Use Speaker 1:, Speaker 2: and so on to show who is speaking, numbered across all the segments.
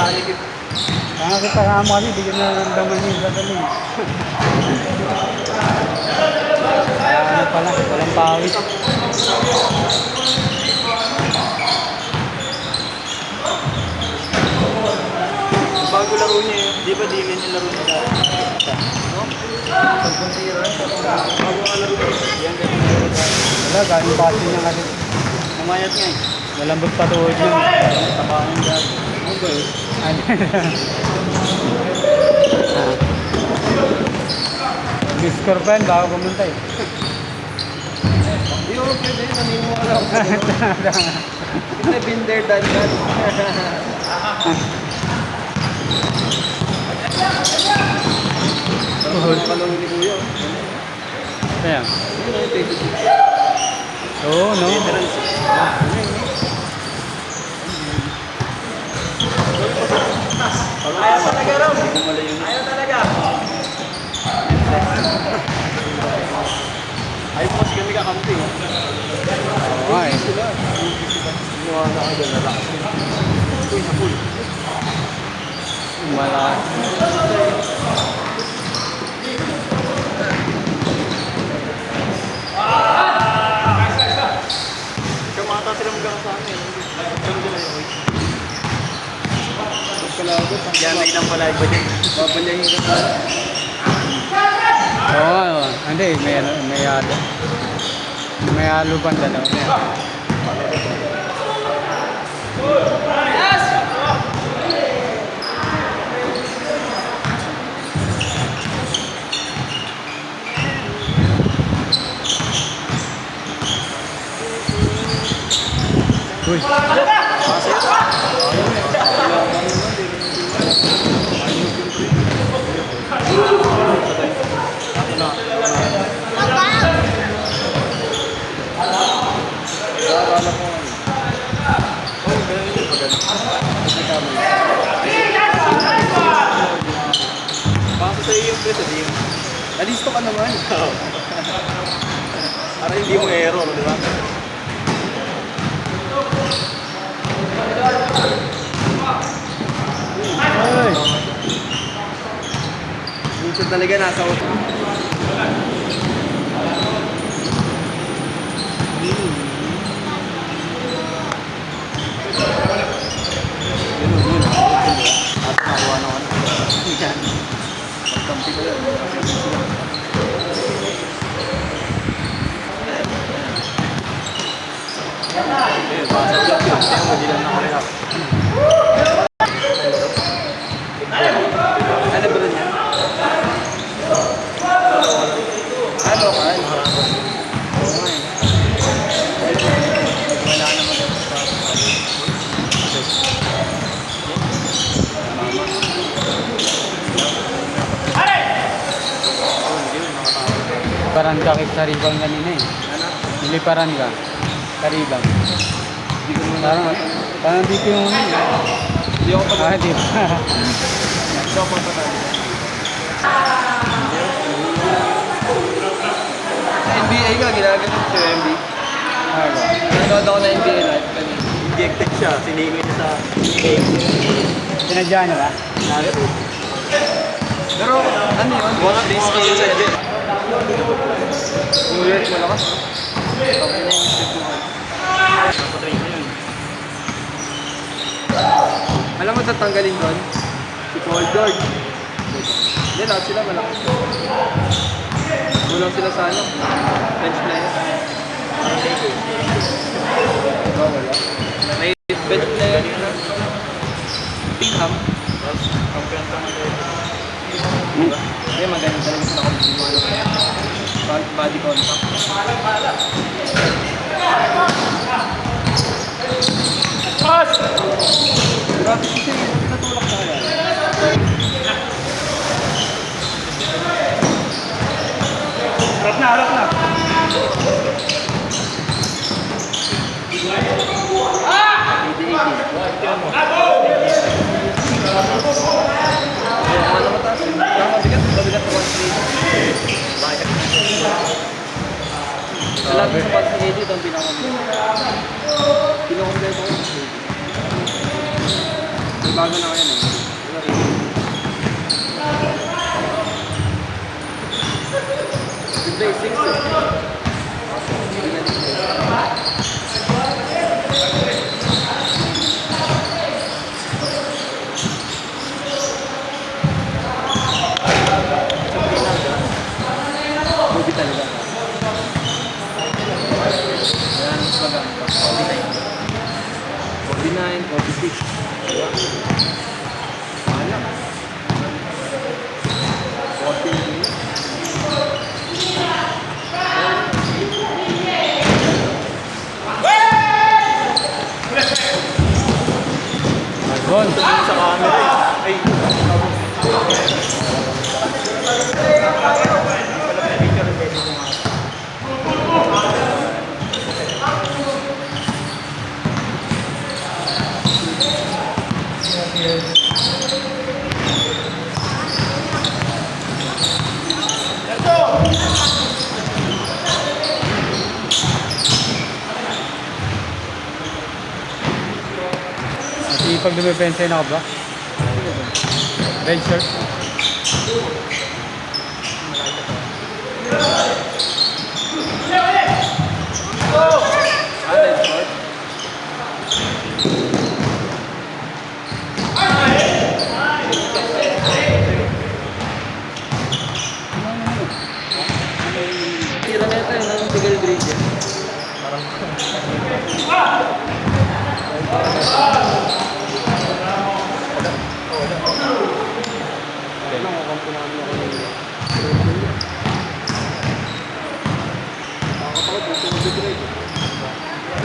Speaker 1: Nanikip.
Speaker 2: Kaya kita kamo kami, di ko na naramdaman yung gagaling. Ano pala, walang pawis.
Speaker 1: Bago laro niya yun. Di ba di ganyan laro niya dati? No? Pagkuntira. Bago ka laro niya. Yan ganyan laro dati.
Speaker 2: Wala, galing basin niya kasi.
Speaker 1: Namayat nga eh.
Speaker 2: Malambot pa tuhod yun.
Speaker 1: Tabangan dati. Ano ba yun?
Speaker 2: Discore pa yan, bago pumunta eh.
Speaker 1: Hindi ko pwede. Naniniwala ako sa ganun. Kasi been there, done that. Parang kalong ni Kuya.
Speaker 2: Kaya?
Speaker 1: Yun na yung 26.
Speaker 2: Oo, no?
Speaker 1: Veterans. Ayaw talaga raw. Hindi ko malayo na. Ayaw talaga. Ayaw po kami kakampi.
Speaker 2: Oo nga eh.
Speaker 1: Sila. Ginawa na ako dyan. Nalakas nila. Uy, sa pool.
Speaker 2: Malakas.
Speaker 1: Kamata sila magkakasama eh. Kami sila yung wait. Pagkalagot. Yan, nailang pala iba dyan. Babalyahin ka pa.
Speaker 2: Oo, hindi, may halo. May halo pang dalawa. Uy.
Speaker 1: Basta sa iyo yung press, hindi yung... Nalisto ka naman. Para hindi mo error, di ba?
Speaker 2: Uy.
Speaker 1: Minsan talaga nasa auto. At nakuha naman. Yan. Magkampi ko lang. Eh, pasok lang yun. Kaya mo, di lang nakarehap. Ano ba rin yan? Ano ka? Wala naman yung
Speaker 2: Liparan ka kay Saribang kanina eh. Niliparan ka. Saribang.
Speaker 1: Hindi ko naman
Speaker 2: Parang dito yung ano eh.
Speaker 1: Hindi ako pag-
Speaker 2: Di ba?
Speaker 1: Hindi ako pagpatali. Sa NBA nga, ginaganap sa NBA.
Speaker 2: Ano ba?
Speaker 1: Nanood ako na NBA live kanina. Injected siya, sinigay niya sa NBA.
Speaker 2: Sinadya niyo ba?
Speaker 1: Pero ano yun? Mga 3 skills sa jet. New York malakas. Okay na yung step mo. Napatry na yun. Alam mo tatanggalin doon? Si Paul George. Hindi, lahat sila malakas. Kulang sila sa ano? Bench player. Diba wala? May bench player yun na. Pingham. Kampiyan ka ng diba? Kaya magaling talaga sa body contact. Pass! Grabe kasi natulak na kaya. Harap na, harap na. Lagi sa pag-edit ang pinakamulit. Pinakompleto ko. May bago na yan eh. Display 6 Bubi talaga. Ayan, mas maganda. Coffee 9, coffee 6. Diba? Alam. Coffee 9.
Speaker 2: Bon.
Speaker 1: Sa camera eh. Ay.
Speaker 2: Pag dumipensa na ako ba? Red shirt.
Speaker 1: Red short. Tira na ito ng Tigil Bridge. Parang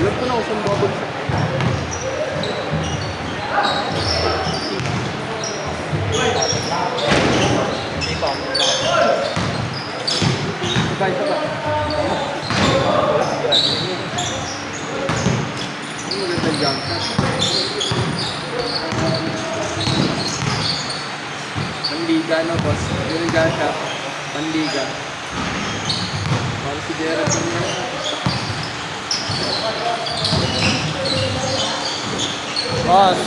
Speaker 1: alam ko na kung saan babagsak. Isa ba? Ang magandang jump shot. Panliga na boss. Yung jump shot. Panliga. Para si Gerard niya.
Speaker 2: Boss.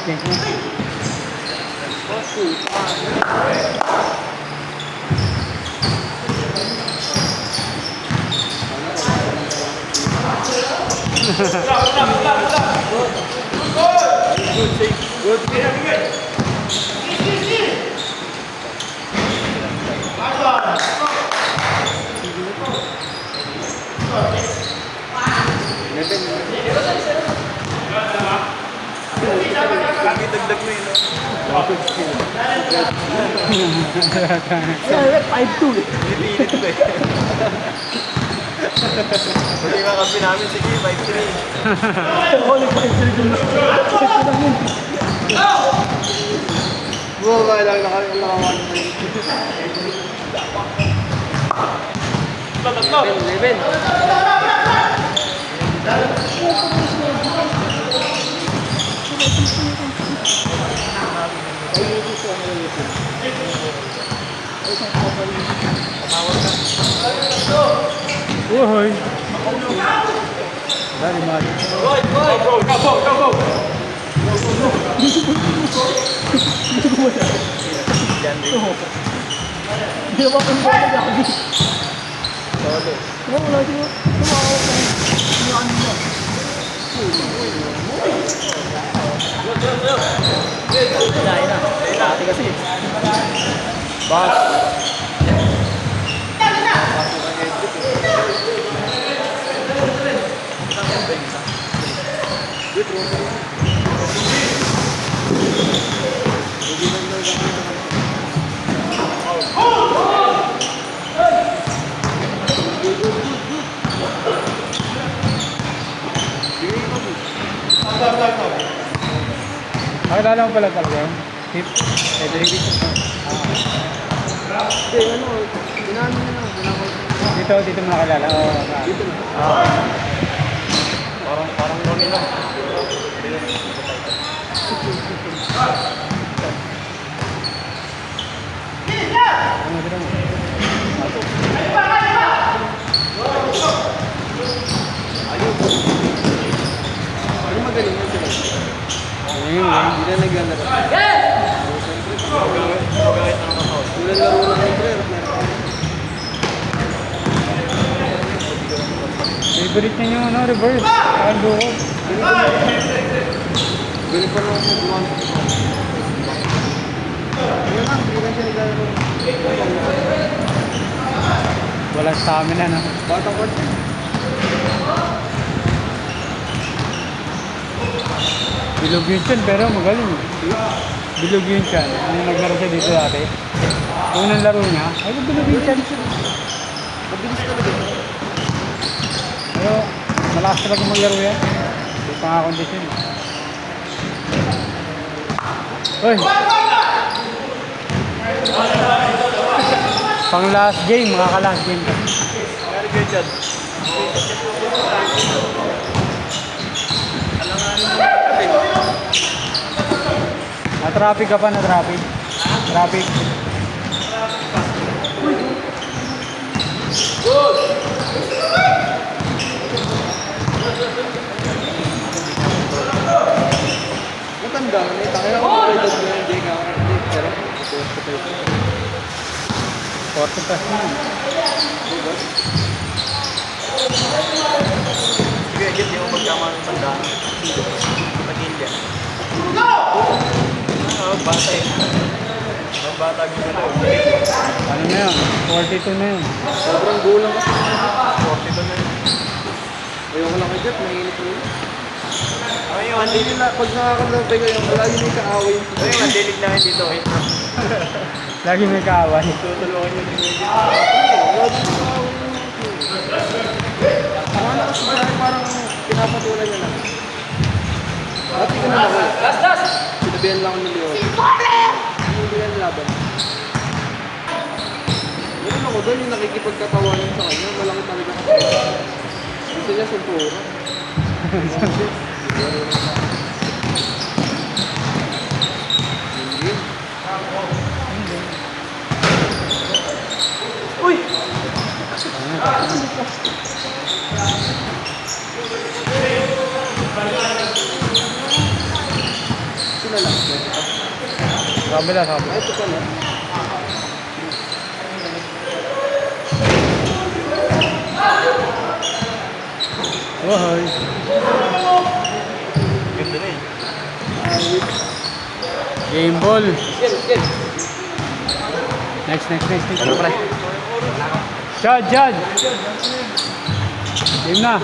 Speaker 2: Change na.
Speaker 1: Dagdag mo yun.
Speaker 2: 5-2 eh.
Speaker 1: Pinipilit ko eh. Hindi ka kasi namin, sige, 5-3. Buka lang, nakakawan. 11.
Speaker 2: Uy. Dari mali.
Speaker 1: Go!
Speaker 3: Hindi naman kung bola gabi. Wala din mo. Tumawag na. Yung ano mo. Dahil na. Dati kasi.
Speaker 2: Boss. Nakilala mo pala talaga yun? Tip? Hindi,
Speaker 1: Ano, ginano na lang.
Speaker 2: dito mo nakilala? Oo.
Speaker 1: Dito na. Parang Ronnie lang. Hindi na naglalaro. Ulan laro lang yung pre.
Speaker 2: Favorite niya yung ano, reverse. Ang duo.
Speaker 1: Galing pa naman kung buwan. Wala lang, hindi lang siya naglalaro.
Speaker 2: Walang stamina, no?
Speaker 1: Batang kwarto.
Speaker 2: Bilog yun siya, pero magaling. Bilog yun siya. Nung naglaro siya dito dati. Unang laro niya, ay bilog yun siya.
Speaker 1: Mabilis talaga.
Speaker 2: Pero malakas talaga maglaro yan. Hindi pa nga kondisyon. Uy! Pang last game, makaka-last game ka.
Speaker 1: Kari kayo dyan.
Speaker 2: Na-traffic ka pa, na-traffic. Traffic.
Speaker 1: Matanda na ito. Kaya ako edad mo yung Jake ako. Pero,
Speaker 2: Porto plus na.
Speaker 1: sige, agad yung magkama ng tanda. Pag-India. Bata eh. Ang bata gusto na.
Speaker 2: Ano na yun? 42 na yun.
Speaker 1: Sobrang gulang kasi. 42 na yun. Ayoko lang kay Jeff, mainit mo yun. Ayun, hindi nila, pag nakakalabay kayo, lagi may kaaway. Ayun, ang dilig namin dito.
Speaker 2: Lagi may kaaway.
Speaker 1: Tutulungan nyo din yung lagi may kaaway. Ano kasi parang pinapatulan nyo lang. Dati ka naman ako. Sinabihan lang ako ni Leo. Sinabihan laban. Ganun ako doon yung nakikipagkatawanan sa kanya. Malaki talaga kasi. Gusto niya suntura. Hindi. Uy! Sila lang.
Speaker 2: Sabi lang, sabi.
Speaker 1: Ito pala.
Speaker 2: Wahoy.
Speaker 1: Ganda na eh.
Speaker 2: Game ball.
Speaker 1: Skill.
Speaker 2: Next.
Speaker 1: Ano pre?
Speaker 2: Judge. Game na.